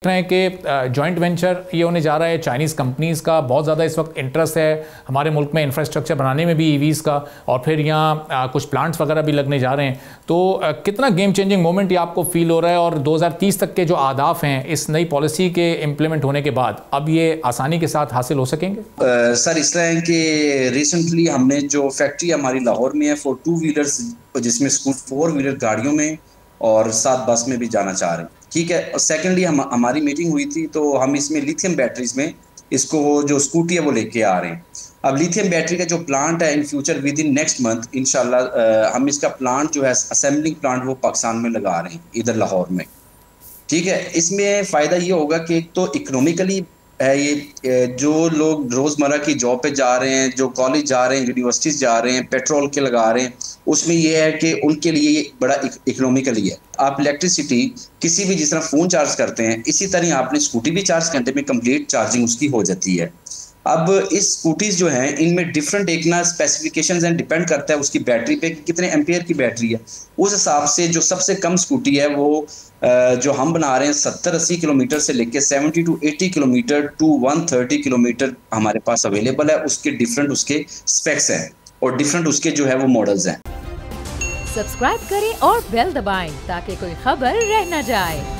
रहे हैं कि जॉइंट वेंचर ये होने जा रहा है, चाइनीज़ कंपनीज़ का बहुत ज़्यादा इस वक्त इंटरेस्ट है हमारे मुल्क में इंफ्रास्ट्रक्चर बनाने में भी ईवीज़ का, और फिर यहाँ कुछ प्लांट्स वगैरह भी लगने जा रहे हैं। तो कितना गेम चेंजिंग मोमेंट ये आपको फील हो रहा है, और 2030 तक के जो अहदाफ हैं इस नई पॉलिसी के इम्प्लीमेंट होने के बाद अब ये आसानी के साथ हासिल हो सकेंगे? सर इस तरह है कि रिसेंटली हमने जो फैक्ट्री हमारी लाहौर में है फॉर 2 व्हीलर्स, जिसमें स्कूल 4 व्हीलर गाड़ियों में और 7 बस में भी जाना चाह रहे हैं, ठीक है। और सेकेंडली हमारी मीटिंग हुई थी, तो हम इसमें लिथियम बैटरीज में इसको जो स्कूटी है वो लेके आ रहे हैं। अब लिथियम बैटरी का जो प्लांट है in future with in next month इंशाल्लाह हम इसका प्लांट जो है असेंबलिंग प्लांट वो पाकिस्तान में लगा रहे हैं, इधर लाहौर में, ठीक है। इसमें फ़ायदा ये होगा कि एक तो इकोनॉमिकली है, ये जो लोग रोज़मर्रा की जॉब पे जा रहे हैं, जो कॉलेज जा रहे हैं, यूनिवर्सिटीज़ जा रहे हैं, पेट्रोल के लगा रहे हैं, उसमें ये है कि उनके लिए ये बड़ा इकोनॉमिकली है। आप इलेक्ट्रिसिटी किसी भी जिस तरह फ़ोन चार्ज करते हैं, इसी तरह आपने स्कूटी भी 4 घंटे में कंप्लीट चार्जिंग उसकी हो जाती है। अब इस स्कूटीज़ जो हैं इनमें डिफरेंट एक ना स्पेसिफिकेशंस एंड डिपेंड करता है उसकी बैटरी पे कि कितने एम्पियर की बैटरी है। उस हिसाब से जो सबसे कम स्कूटी है वो जो हम बना रहे हैं 70-80 किलोमीटर से लेके 70 to 80 किलोमीटर टू 130 किलोमीटर हमारे पास अवेलेबल है। उसके डिफरेंट उसके स्पेक्स हैं और डिफरेंट उसके जो है वो मॉडल्स हैं। सब्सक्राइब करें और बेल दबाएं ताकि कोई खबर रह न जाए।